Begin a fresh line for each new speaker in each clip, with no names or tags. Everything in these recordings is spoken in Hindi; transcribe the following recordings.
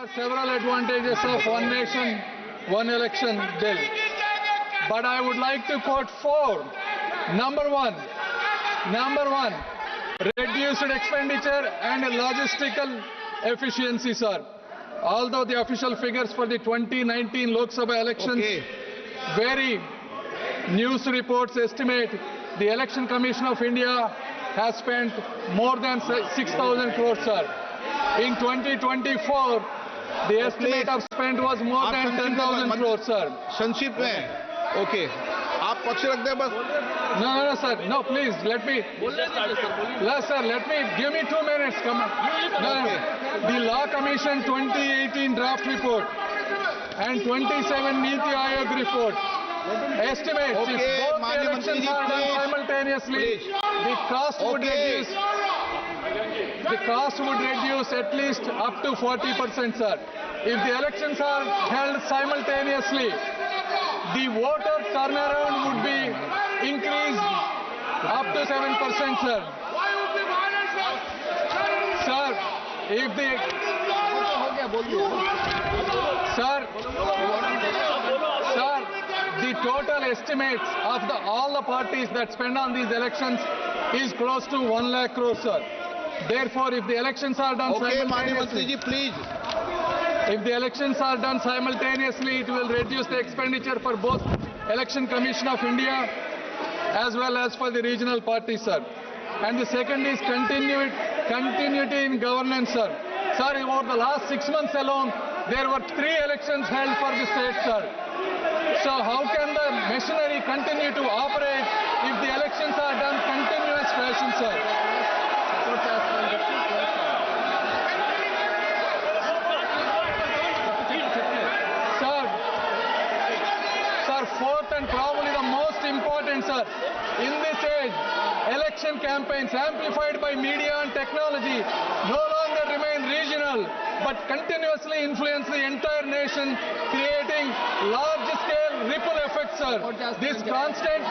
are several advantages of one nation, one election bill. But I would like to quote four. Number one, reduced expenditure and logistical efficiency, sir. Although the official figures for the 2019 Lok Sabha elections vary, news reports estimate the Election Commission of India has spent more than 6,000 crores, sir. In 2024, the estimate of spend was more than 10,000 crores, sir.
संक्षिप्त में, ओके, आप पक्ष रखते हैं बस.
No, sir. No, please, let me. Yes, sir, give me 2 minutes. Come on. No. The Law Commission 2018 draft report and 27 Niti Aayog report estimates if both the elections are done simultaneously, the cost would reduce at least up to 40%, sir. If the elections are held simultaneously, the voter turnaround would be increased up to 7%, sir. Sir, if the the total estimates of all the parties that spend on these elections is close to 1 lakh crore, sir. Therefore, if the elections are done simultaneously,
please.
If the elections are done simultaneously, it will reduce the expenditure for both Election Commission of India as well as for the regional parties, sir. And the second is continuity in governance, sir. Sir, over the last 6 months alone, there were 3 elections held for the state, sir. So how can the machinery continue to operate if the elections are done continuous fashion, sir? Sir, fourth and probably the most important, sir, in this age, election campaigns amplified by media and technology no longer remain regional, but continuously influence the entire nation, creating large-scale ripple effects, sir. This constant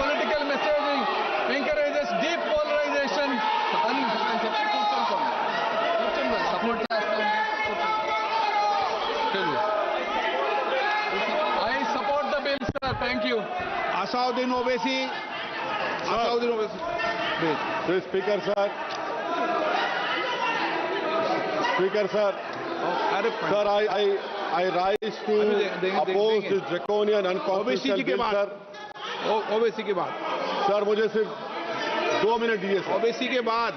political messaging encourages deep polarization and I support the bill, sir. Thank you.
Asauddin Owaisi.
Please, Speaker, sir. Sir, I rise to oppose this draconian unconstitutional bill, sir.
Owaisi के बाद.
सर, मुझे सिर्फ 2 मिनट दीजिए, सर.
ओवैसी के बाद.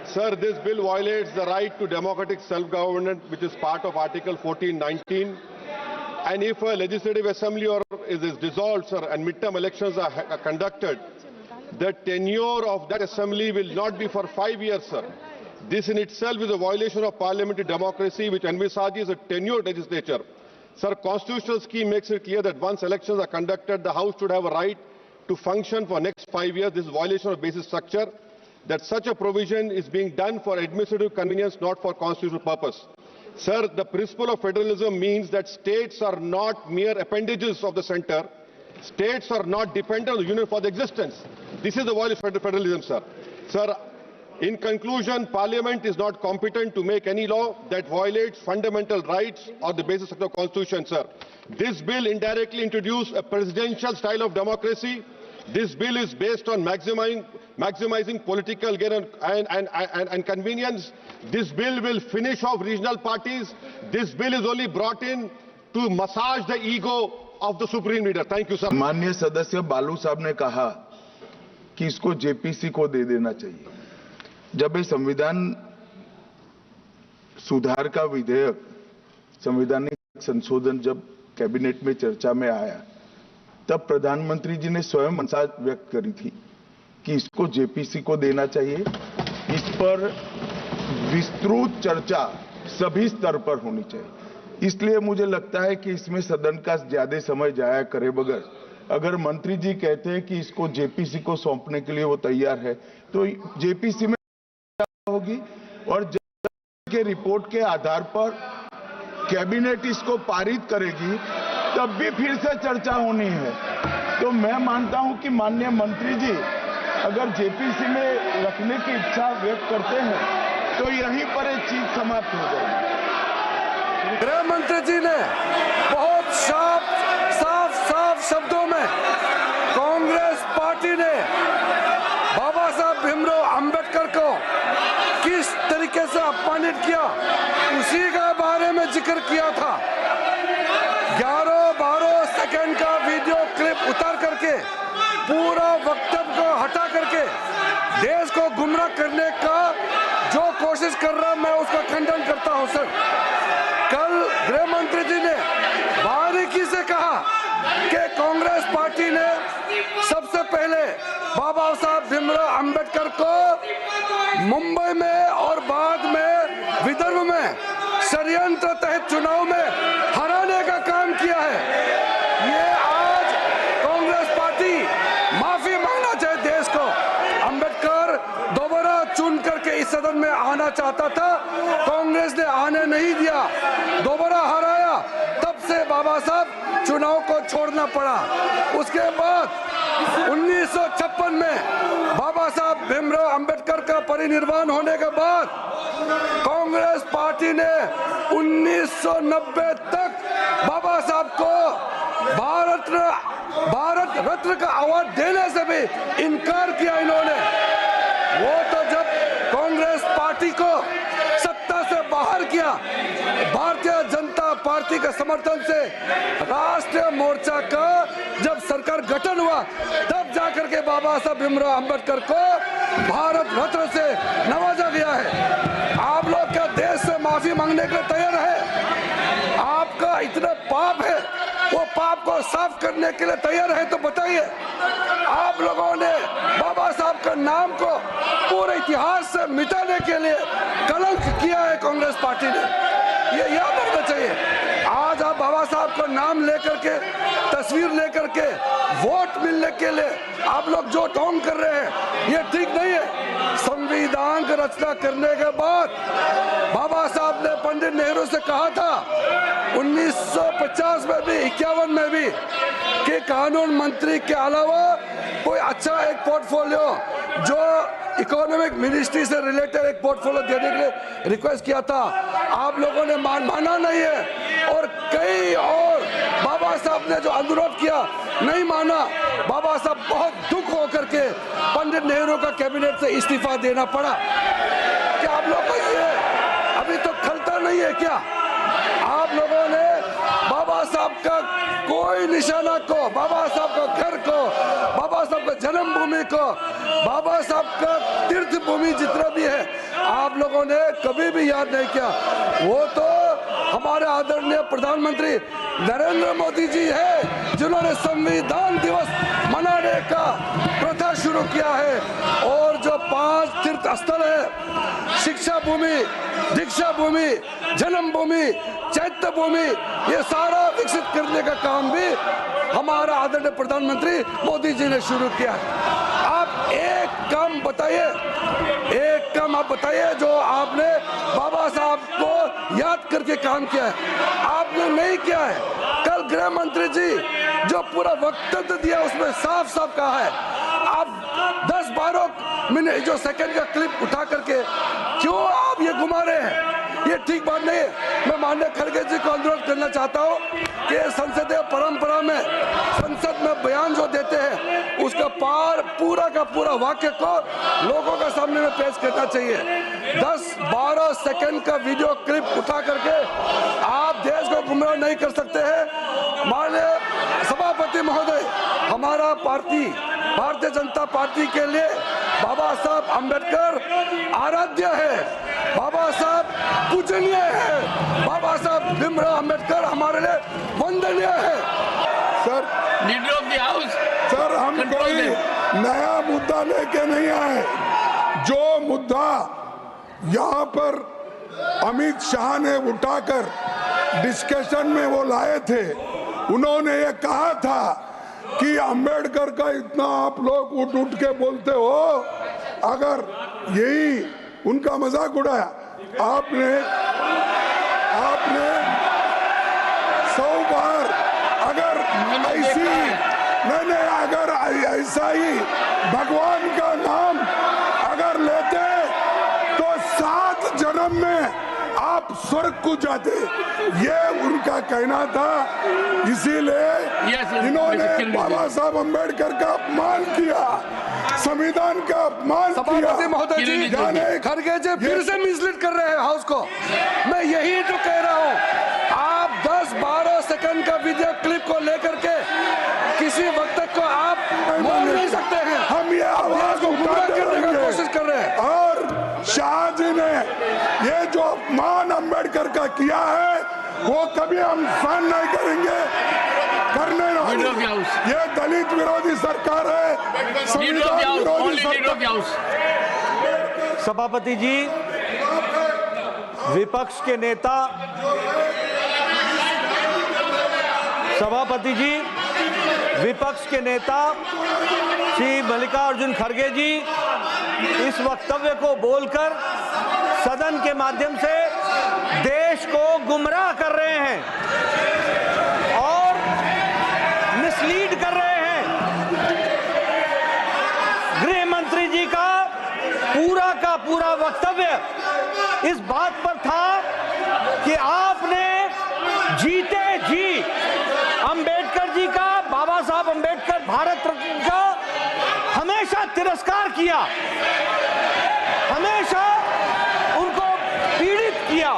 Sir, this bill violates the right to democratic self-government, which is part of Article 1419. And if a legislative assembly is dissolved, sir, and midterm elections are conducted, the tenure of that assembly will not be for 5 years, sir. This in itself is a violation of parliamentary democracy, which envisages a tenured legislature. Sir, constitutional scheme makes it clear that once elections are conducted, the House should have a right to function for next 5 years. This is a violation of basic structure. That such a provision is being done for administrative convenience, not for constitutional purpose. Sir, the principle of federalism means that states are not mere appendages of the center. States are not dependent on the union for the existence. This is the violation of federalism, sir. Sir, in conclusion, Parliament is not competent to make any law that violates fundamental rights or the basis of the Constitution, sir. This bill indirectly introduced a presidential style of democracy. This bill is based on maximizing political gain and convenience. This bill will finish off regional parties. This bill is only brought in to massage the ego of the supreme leader. Thank you, sir.
माननीय सदस्य बालू साहब ने कहा कि इसको जेपीसी को दे देना चाहिए. जब ये संविधान सुधार का विधेयक, संवैधानिक संशोधन जब कैबिनेट में चर्चा में आया, तब प्रधानमंत्री जी ने स्वयं मंशा व्यक्त करी थी कि इसको जेपीसी को देना चाहिए. इस पर विस्तृत चर्चा सभी स्तर पर होनी चाहिए. इसलिए मुझे लगता है कि इसमें सदन का ज्यादा समय जाया करे बगैर, अगर मंत्री जी कहते हैं कि इसको जेपीसी को सौंपने के लिए वो तैयार है, तो जेपीसी में होगी और के रिपोर्ट के आधार पर कैबिनेट इसको पारित करेगी, तब भी फिर से चर्चा होनी है. तो मैं मानता हूं कि माननीय मंत्री जी अगर जेपीसी में रखने की इच्छा व्यक्त करते हैं तो यहीं पर ये चीज समाप्त हो जाएगी।
गृह मंत्री जी ने बहुत साफ शब्दों में कांग्रेस पार्टी ने बाबा साहब भीमराव अंबेडकर को किस तरीके से अपमानित किया उसी के बारे में जिक्र किया था। 11-12 सेकंड का वीडियो क्लिप उतार करके पूरा वक्तव्य को हटा करके देश को गुमराह करने का जो कोशिश कर रहा मैं उसका खंडन करता हूं सर। कल गृह मंत्री जी ने बारीकी से कहा कि कांग्रेस पार्टी ने सबसे पहले बाबा साहब भीमराव अंबेडकर को मुंबई में और बाद में विदर्भ में षड्यंत्र तहत चुनाव में हराने का काम किया है। ये आज कांग्रेस पार्टी माफी मांगना चाहे देश को। अंबेडकर दोबारा चुन करके इस सदन में आना चाहता था, कांग्रेस ने आने नहीं दिया, दोबारा हराया, तब से बाबा साहब चुनाव को छोड़ना पड़ा। उसके बाद 1956 में बाबा साहब भीमराव अंबेडकर का परिनिर्वाण होने के बाद कांग्रेस पार्टी ने 1990 तक बाबा साहब को भारत रत्न का अवार्ड देने से भी इनकार किया इन्होंने। वो तो जब कांग्रेस पार्टी को सत्ता से बाहर किया, भारतीय जनता पार्टी के समर्थन से राष्ट्रीय मोर्चा का जब सरकार गठन हुआ, तब जाकर के बाबा साहब भीमराव अंबेडकर को भारत रत्न से नवाजा गया है। आप लोग क्या देश से माफी मांगने के लिए तैयार है? आपका इतना पाप है, वो पाप को साफ करने के लिए तैयार है तो बताइए। आप लोगों ने बाबा साहब का नाम को पूरे इतिहास से मिटाने के लिए कलंक किया है कांग्रेस पार्टी ने, ये याद रखना चाहिए। आज आप बाबा साहब का नाम लेकर के, तस्वीर लेकर के वोट मिलने के लिए आप लोग जो ढोंग कर रहे हैं, ये ठीक नहीं है। संविधान की रचना करने के बाद बाबा साहब ने पंडित नेहरू से कहा था 1950 में भी, 51 में भी, कि कानून मंत्री के अलावा कोई अच्छा एक पोर्टफोलियो जो इकोनॉमिक मिनिस्ट्री से रिलेटेड एक पोर्टफोलियो देने के लिए रिक्वेस्ट किया था। आप लोगों ने माना नहीं है, और कई और बाबा साहब ने जो अनुरोध किया नहीं माना। बाबा साहब बहुत दुख होकर के पंडित नेहरू का कैबिनेट से इस्तीफा देना पड़ा। क्या आप लोग को ये अभी तो खलता नहीं है क्या? आप लोगों ने बाबा साहब का कोई निशाना को, बाबा साहब का घर को, बाबा साहब का जन्मभूमि को, बाबा साहब का तीर्थ भूमि जितना भी है, आप लोगों ने कभी भी याद नहीं किया। वो तो हमारे आदरणीय प्रधानमंत्री नरेंद्र मोदी जी है जिन्होंने संविधान दिवस मनाने का प्रथा शुरू किया है, और जो 5 तीर्थ स्थल है, शिक्षा भूमि, दीक्षा भूमि, जन्मभूमि, चैत्य भूमि, ये सारा विकसित करने का काम भी हमारा आदरणीय प्रधानमंत्री मोदी जी ने शुरू किया है। आप एक काम बताइए, एक काम आप बताइए जो आपने बाबा साहब को याद करके काम किया है। आपने नहीं किया है। कल गृह मंत्री जी जो पूरा वक्तव्य दिया उसमें साफ साफ कहा है, आप 10-12 मिनट जो सेकंड का क्लिप उठा करके क्यों आप ये घुमा रहे हैं? ये ठीक बात नहीं है। मैं माननीय खड़गे जी को अनुरोध करना चाहता हूँ कि संसदीय परंपरा में संसद में बयान जो देते हैं उसका पूरा का पूरा वाक्य को लोगों के सामने में पेश करना चाहिए। 10-12 सेकंड का वीडियो क्लिप उठा करके आप देश को गुमराह नहीं कर सकते हैं। माननीय सभापति महोदय, हमारा पार्टी भारतीय जनता पार्टी के लिए बाबा साहब अंबेडकर आराध्य है, बाबा साहब पूजनीय है, बाबा साहब भीमराव अंबेडकर हमारे लिए वंदनीय है।
Sir,
leader of the house,
sir हम कोई नया मुद्दा लेके नहीं आए। जो मुद्दा यहाँ पर अमित शाह ने उठाकर डिस्कशन में वो लाए थे, उन्होंने ये कहा था कि अंबेडकर का इतना आप लोग उठ उठ के बोलते हो, अगर यही उनका मजाक उड़ाया आपने 100 बार, अगर ऐसी मैंने अगर ऐसा ही भगवान का नाम अगर लेते तो 7
आप स्वर्ग को जाते, ये उनका कहना था। इसीलिए इन्होंने बाबा साहब अम्बेडकर का अपमान किया, संविधान का अपमान किया।
सभापति महोदय जी, खड़गे जी फिर से मिसलीड कर रहे हैं हाउस को। मैं यही तो कह रहा हूँ, आप 10-12 सेकंड का वीडियो क्लिप को लेकर के किसी वक्त को आप बोल नहीं सकते हैं।
हम ये आवाज
को गुमराह करने का
उठाएंगे।
कोशिश कर रहे हैं।
और शाह जी ने ये जो अपमान अम्बेडकर का किया है, वो कभी हम सहन नहीं करेंगे, करने वाली ये दलित विरोधी सरकार है, संविधान विरोधी सरकार।
सभापति जी, विपक्ष के नेता श्री मल्लिकार्जुन खड़गे जी इस वक्तव्य को बोलकर सदन के माध्यम से देश को गुमराह कर रहे हैं और मिसलीड कर रहे हैं। गृह मंत्री जी का पूरा वक्तव्य इस बात पर था कि आपने जीते जी अंबेडकर जी का, बाबा साहब अंबेडकर भारत रत्न का हमेशा तिरस्कार किया, हमेशा उनको पीड़ित किया,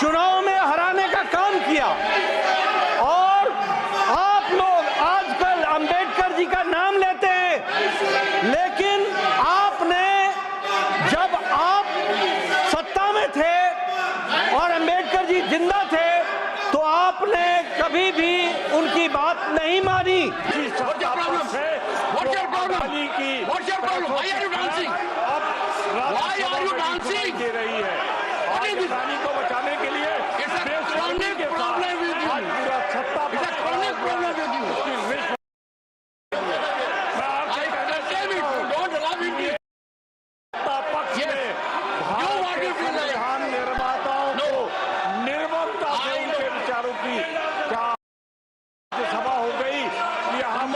चुनाव में हराने का काम किया। और आप लोग आजकल अंबेडकर जी का नाम लेते हैं, लेकिन आपने, जब आप सत्ता में थे और अंबेडकर जी जिंदा थे, तो आपने कभी भी उनकी बात नहीं मानी।
राजधानी को बचाने के लिए निर्माताओं को निर्ममता से उनके विचारों की सभा हो गई कि हम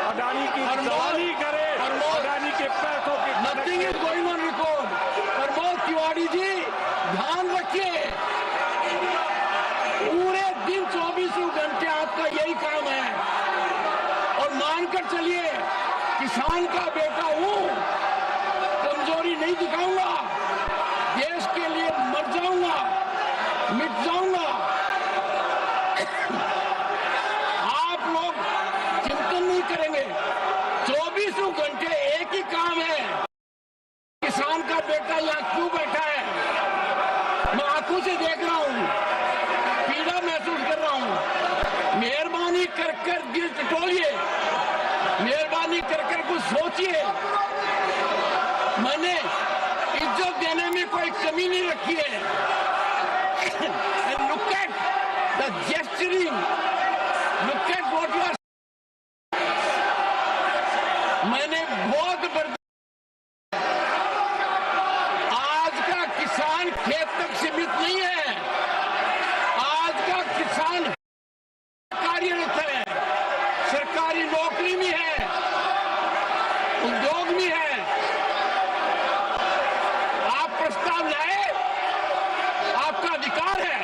अडानी की दलाली करें, अडानी के पैसों की nothing is going on record. Pramod Tiwari ji, ध्यान रखिए, पूरे दिन 24 घंटे आपका यही काम है। और मानकर चलिए, किसान का बेटा हूं, कमजोरी नहीं दिखाऊंगा, देश के लिए मर जाऊंगा, मिट जाऊंगा। आप लोग चिंतन नहीं करेंगे, 24 घंटे एक ही काम है, किसान का बेटा यहाँ क्यों बैठा है, मैं आंखों से देख रहा हूं, पीड़ा महसूस कर रहा हूं। मेहरबानी कर दिल टटोलिए, मेहरबानी कर कुछ सोचिए। मैंने इज्जत देने में कोई कमी नहीं रखी है। And look at the gesturing, look at what you are। मैंने बहुत आज का किसान खेत तक सीमित नहीं है, आज का किसान कार्यरत है, सरकारी नौकरी में है, उद्योग में है। आप प्रस्ताव लाए, आपका अधिकार है,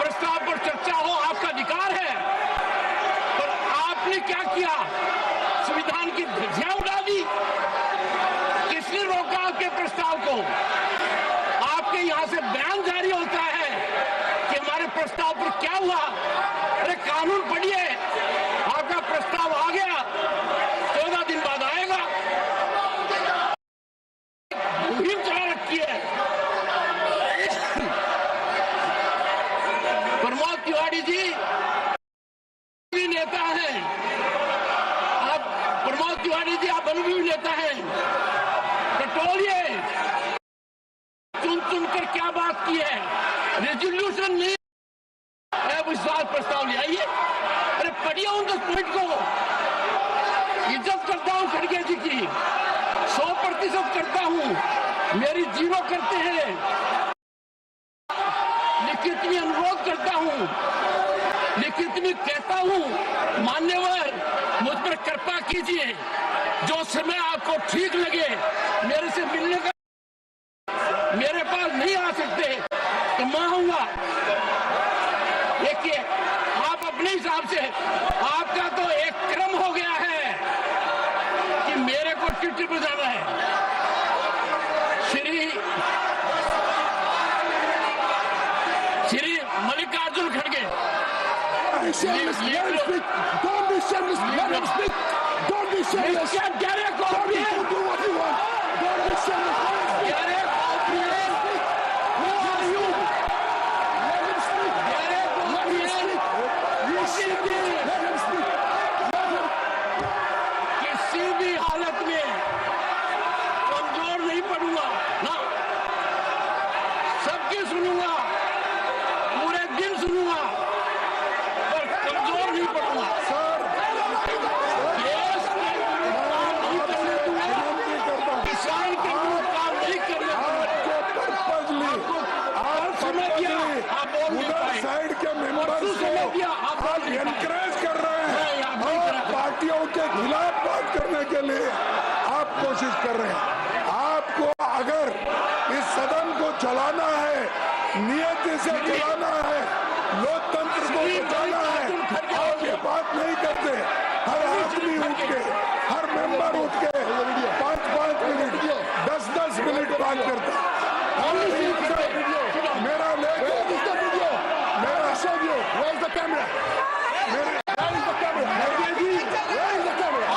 प्रस्ताव पर चर्चा हो, आपका अधिकार है। पर आपने क्या किया, संविधान की ध्वजा उड़ा दी। किसने रोका आपके प्रस्ताव को? आपके यहां से बयान जारी होता है कि हमारे प्रस्ताव पर क्या हुआ। अरे कानून पढ़िए, आपका प्रस्ताव आ गया, 14 दिन बाद आएगा। मुहिम चला रखी है। प्रमोद तिवारी जी भी नेता हैं, आप प्रमोद तिवारी जी आप अनुभवी नेता हैं, टटोलिए, चुन कर क्या बात की है, रेजोल्यूशन नहीं, विश्वास प्रस्ताव ले आइए। अरे पढ़िए उन 10 पॉइंट को। इज्जत करता हूं खड़गे जी की, 100% करता हूं, मेरी जीरो करते हैं, लिखित में अनुरोध करता हूं, लिखित में कहता हूं, मान्यवर मुझ पर कृपा कीजिए, जो समय आपको ठीक लगे मेरे से मिलने का मेरे पास नहीं आ सकते तो मैं आऊंगा। देखिए, आप अपने हिसाब से, आपका तो एक क्रम हो गया है कि मेरे को चिट्ठी पर जाना है। श्री मल्लिकार्जुन खड़गे,
Don't be shameless. Let him speak. Don't be shameless.
क्या कह रहे
Don't do what you want. Don't be shameless.
कह रहे Who are you?
Let him speak. Let him speak. Let him speak.
किसी भी हालत में कमजोर नहीं पड़ूंगा ना, सबकी सुनूंगा, पूरे दिन सुनूंगा, पर कमजोर नहीं पड़ूंगा। देश के काम नहीं करने दूंगा, किसान के लिए काम नहीं करने दूंगा। आपको समय दिया, आप बोल नहीं पाए।
साइड के मेंबर्स
परसों समय दिया, आप बोल नहीं पाए।
एनकरेज कर रहे
नहीं, आप
हैं
नहीं
और
कर रहे।
पार्टियों के खिलाफ बात करने के लिए आप कोशिश कर रहे हैं। आपको अगर इस सदन को चलाना है, नियति से चलाना है, लोकतंत्र को बचाना है, आप ये बात नहीं करते। हर आदमी उठ के, हर मेंबर उठ के 5-5 मिनट, 10-10 मिनट बात करता है। मेरा लेके मेरा Where's the camera? Where is the camera? Where is the camera?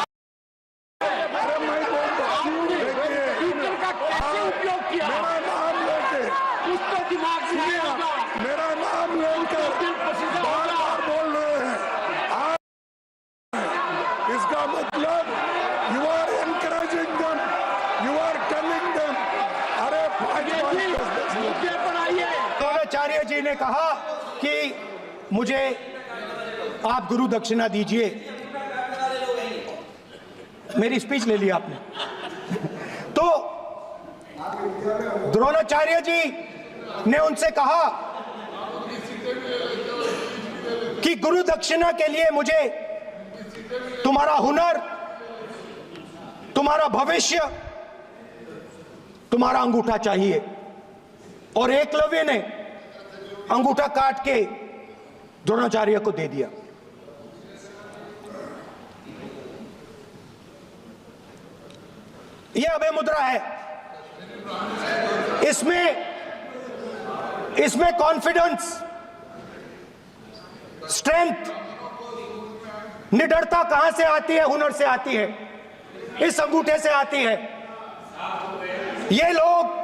अरे मैं बोलता हूँ, देखिए,
ट्विटर का कैसे उपयोग किया,
मेरा नाम लेके,
कुछ तो दिमाग में नहीं होगा।
मेरा नाम लेकर बार-बार बोल रहे हैं। आप इसका मतलब you are encouraging them, you are telling them, अरे 5-5
मुद्दे पर आइए।
द्रोणाचार्य जी ने कहा कि मुझे आप गुरु दक्षिणा दीजिए। मेरी स्पीच ले ली आपने। तो द्रोणाचार्य जी ने उनसे कहा कि गुरु दक्षिणा के लिए मुझे तुम्हारा हुनर, तुम्हारा भविष्य, तुम्हारा अंगूठा चाहिए। और एकलव्य ने अंगूठा काट के द्रोणाचार्य को दे दिया। यह अभय मुद्रा है। इसमें कॉन्फिडेंस, स्ट्रेंथ, निडरता कहां से आती है? हुनर से आती है, इस अंगूठे से आती है। ये लोग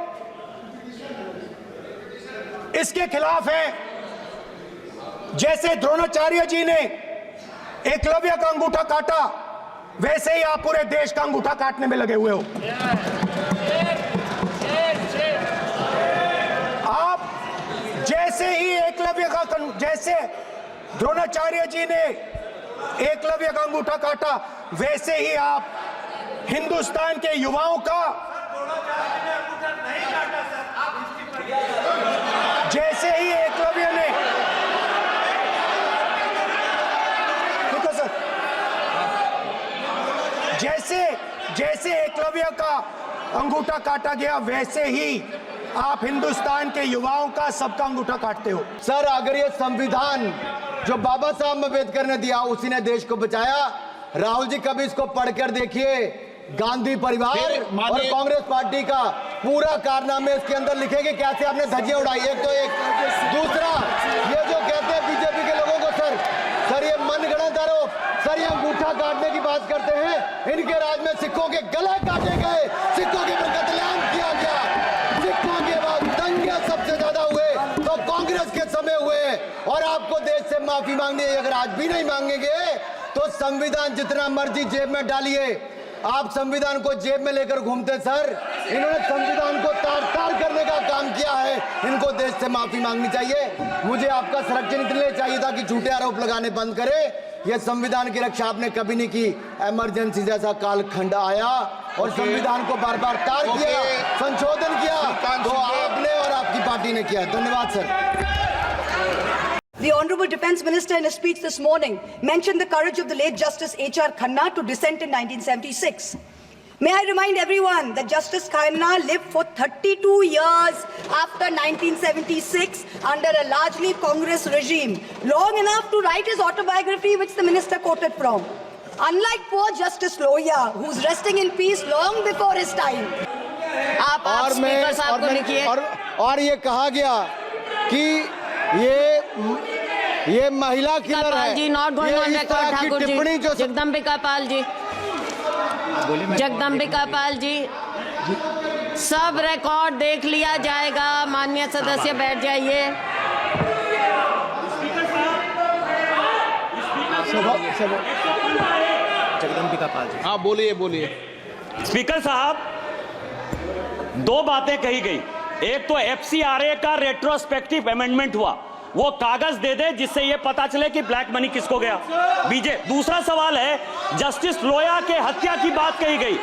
इसके खिलाफ हैं। जैसे द्रोणाचार्य जी ने एकलव्य का अंगूठा काटा, वैसे ही आप पूरे देश का अंगूठा काटने में लगे हुए हो। आप जैसे ही जैसे द्रोणाचार्य जी ने एकलव्य का अंगूठा काटा, वैसे ही आप हिंदुस्तान के युवाओं का, जैसे ही एकलव्य ने, जैसे एकलव्य का अंगूठा काटा गया, वैसे ही आप हिंदुस्तान के युवाओं का, सबका अंगूठा काटते हो।
सर, अगर ये संविधान जो बाबा साहब अम्बेडकर ने दिया, उसी ने देश को बचाया। राहुल जी, कभी इसको पढ़कर देखिए। गांधी परिवार और कांग्रेस पार्टी का पूरा कारनामे इसके अंदर लिखेंगे, कैसे आपने धज्जियां उड़ाई। एक तो एक, दूसरा ये जो कहते हैं बीजेपी के लोगों को, सर ये मनगढ़ंत आरोप, सर ये अंगूठा काटने की बात करते हैं। इनके राज में सिखों के गले काटे गए, सिखों के ऊपर कत्लेआम किया गया, सिखों के बाद दंगे सबसे ज्यादा हुए तो कांग्रेस के समय हुए। और आपको देश से माफी मांगनी है। अगर आज भी नहीं मांगेंगे तो संविधान जितना मर्जी जेब में डालिए। आप संविधान को जेब में लेकर घूमते सर। इन्होंने संविधान को तार-तार करने का काम किया है। इनको देश से माफी मांगनी चाहिए। मुझे आपका संरक्षण इसलिए चाहिए था कि झूठे आरोप लगाने बंद करें। यह संविधान की रक्षा आपने कभी नहीं की। इमरजेंसी जैसा कालखंड आया और संविधान को बार बार तार किया, संशोधन किया, तो आपने और आपकी पार्टी ने किया। धन्यवाद sir.
The Honourable Defence Minister in a speech this morning mentioned the courage of the late Justice H.R. Khanna to dissent in 1976. May I remind everyone that Justice Khanna lived for 32 years after 1976 under a largely Congress regime, long enough to write his autobiography, which the minister quoted from. Unlike poor Justice Lohia, who's resting in peace long before his time.
और
स्पीकर साहब को लिखिए।
और ये कहा गया कि ये महिला किलर है।
जी not going on record Thakur ji. Jagdambika Pal ji, Jagdambika Pal ji, सब रिकॉर्ड देख लिया जाएगा। माननीय सदस्य बैठ जाइए।
जगदम्बिका पाल जी, हाँ बोलिए बोलिए।
स्पीकर साहब, दो बातें कही गई। एक तो एफसीआरए का रेट्रोस्पेक्टिव अमेंडमेंट हुआ, वो कागज दे दे जिससे ये पता चले कि ब्लैक मनी किसको गया। दूसरा सवाल है, जस्टिस लोया के हत्या की बात कही गई।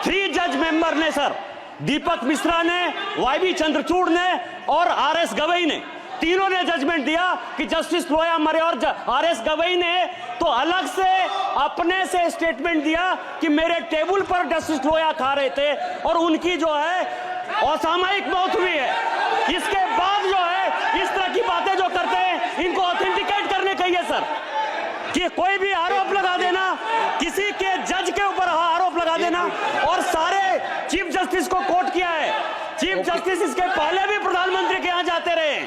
3 जज मेंबर ने सर, दीपक मिश्रा ने, वाईबी चंद्रचूड़ ने और आरएस गवई ने, तीनों ने जजमेंट दिया कि जस्टिस लोया मरे। और आरएस गवई ने तो अलग से अपने से स्टेटमेंट दिया कि मेरे टेबल पर जस्टिस लोया खा रहे थे और उनकी जो है असामयिक मौत हुई है। इसके बाद जो है इस तरह की बातें जो करते हैं, इनको ऑथेंटिकेट करने चाहिए सर, कि कोई भी आरोप लगा देना, किसी के जज के ऊपर आरोप लगा देना। और सारे चीफ जस्टिस को कोट किया है। चीफ जस्टिस इसके पहले भी प्रधानमंत्री के यहाँ जाते रहे।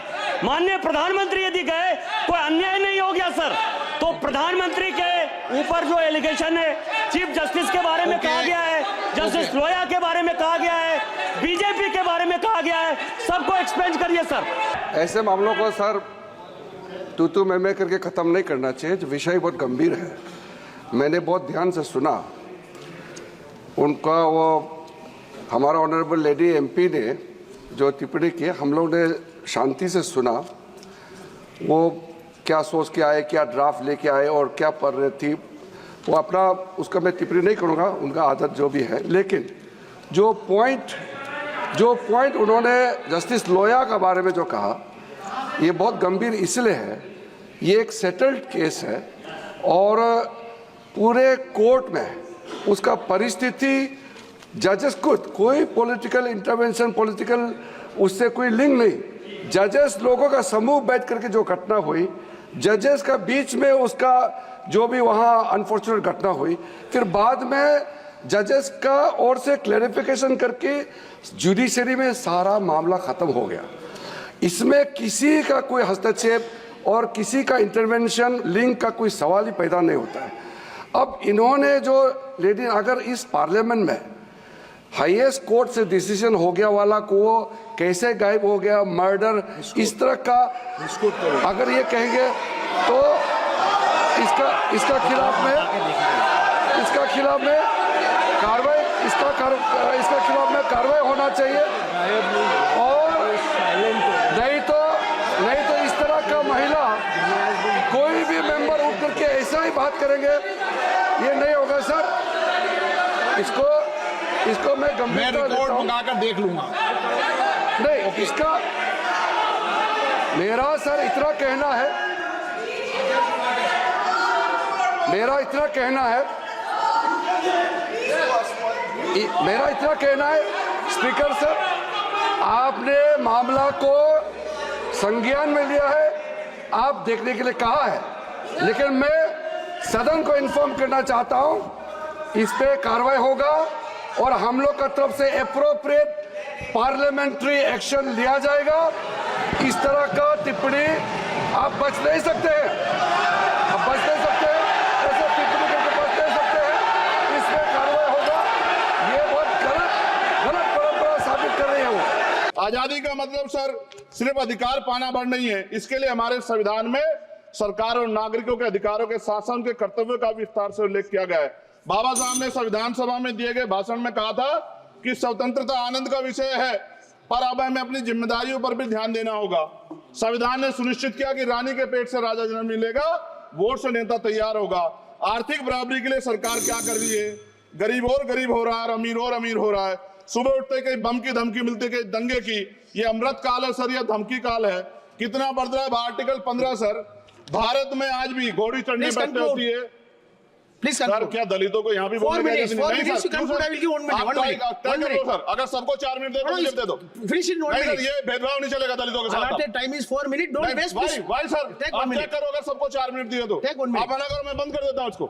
माननीय प्रधानमंत्री यदि गए, कोई अन्याय नहीं हो गया सर। तो प्रधानमंत्री के ऊपर जो एलिगेशन है, चीफ जस्टिस के बारे में कहा गया है, जस्टिस लोया के बारे में कहा गया है, बीजेपी के बारे में कहा गया है, सबको एक्सपेंज करिए सर।
ऐसे मामलों को सर तू मैं करके खत्म नहीं करना चाहिए। विषय बहुत गंभीर है। मैंने बहुत ध्यान से सुना उनका, वो हमारा ऑनरेबल लेडी एमपी ने जो टिप्पणी की, हम लोग ने शांति से सुना। वो क्या सोच के आए, क्या ड्राफ्ट लेके आए और क्या पढ़ रही थी, वो अपना उसका मैं टिप्पणी नहीं करूँगा, उनका आदत जो भी है। लेकिन जो पॉइंट उन्होंने जस्टिस लोया के बारे में जो कहा, ये बहुत गंभीर इसलिए है, ये एक सेटल्ड केस है और पूरे कोर्ट में उसका परिस्थिति, जजेस कोई पॉलिटिकल इंटरवेंशन, पॉलिटिकल उससे कोई लिंक नहीं। जजेस लोगों का समूह बैठ करके जो घटना हुई, जजेस का बीच में उसका जो भी वहाँ अनफॉर्चुनेट घटना हुई, फिर बाद में जजेस का ओर से क्लैरिफिकेशन करके जुडिशरी में सारा मामला खत्म हो गया। इसमें किसी का कोई हस्तक्षेप और किसी का इंटरवेंशन, लिंक का कोई सवाल ही पैदा नहीं होता है। अब इन्होंने जो लेडी, अगर इस पार्लियामेंट में हाईएस्ट कोर्ट से डिसीजन हो गया वाला को कैसे गायब हो गया, मर्डर, इस तरह का अगर ये कहेंगे तो इसका खिलाफ में कार्रवाई, इसका खिलाफ में कार्रवाई होना चाहिए। और नहीं तो इस तरह का महिला कोई भी मेंबर उठ करके ऐसा ही बात करेंगे, ये नहीं होगा सर। इसको मैं गंभीरता
रिपोर्ट मंगाकर देख लूंगा।
नहीं, इसका मेरा सर इतना कहना है स्पीकर सर, आपने मामला को संज्ञान में लिया है, आप देखने के लिए कहा है, लेकिन मैं सदन को इन्फॉर्म करना चाहता हूं, इस पे कार्रवाई होगा और हम लोग का तरफ से एप्रोप्रिएट पार्लियामेंट्री एक्शन लिया जाएगा। इस तरह का टिप्पणी आप बच नहीं सकते हैं, ऐसे टिप्पणी करके बच नहीं सकते हैं, इसमें कार्रवाई होगा। ये बहुत गलत परंपरा साबित कर रही है वो।
आजादी का मतलब सर सिर्फ अधिकार पाना भर नहीं है। इसके लिए हमारे संविधान में सरकार और नागरिकों के अधिकारों के साथ साथ उनके कर्तव्यों का विस्तार से उल्लेख किया गया है। बाबा साहब ने संविधान सभा में दिए गए भाषण में कहा था कि स्वतंत्रता आनंद का विषय है, पर अब हमें अपनी जिम्मेदारियों पर भी ध्यान देना होगा। संविधान ने सुनिश्चित किया कि रानी के पेट से राजा जन्म मिलेगा, वोट से नेता तैयार होगा। आर्थिक बराबरी के लिए सरकार क्या कर रही है? गरीब और गरीब हो रहा है और अमीर हो रहा है। सुबह उठते कहीं बम की धमकी मिलती, कहीं दंगे की। ये अमृत काल है सर, यह धमकी काल है। कितना बढ़ रहा है आर्टिकल 15 सर। भारत में आज भी घोड़ी चढ़नी बैठनी होती है।
Please
sir
conclude.
क्या दलितों को यहाँ भी
4
बोलने की
minutes.
इजाजत
4
नहीं?
minutes.
नहीं,
You conclude. I will give 1 minute. 1 minute.
तय
1
कर लो
minute.
सर, अगर सबको 4 मिनट दे
No,
तो मुझे दे दो।
Finish it in 1
नहीं सर,
minute.
ये भेदभाव नहीं चलेगा दलितों के साथ।
Allotted time is 4 minutes. Don't waste.
भाई सर,
Take 1
आप
minute.
चेक करो, अगर सबको 4 मिनट दिए तो
Take 1 minute.
आप मना करो, मैं बंद कर देता हूँ इसको।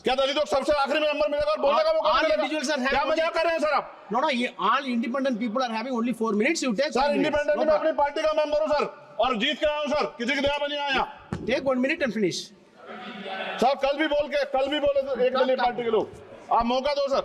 क्या दलितों को सबसे आखिरी में नंबर मिलेगा और बोलने का मौका
All
मिलेगा?
individuals are having
क्या
only-
मजाक कर रहे हैं सर आप?
No, all independent people are having only 4 minutes. You take 1
sir
minute.
Independent
No
मैं
problem.
अपनी पार्टी का मेंबर हूँ सर, और जीत के आया हूँ सर, किसी की दया में नहीं आया।
Take 1 minute and finish.
Sir कल भी बोले तो एक दलीय पार्टी के लोग, आप मौका दो सर।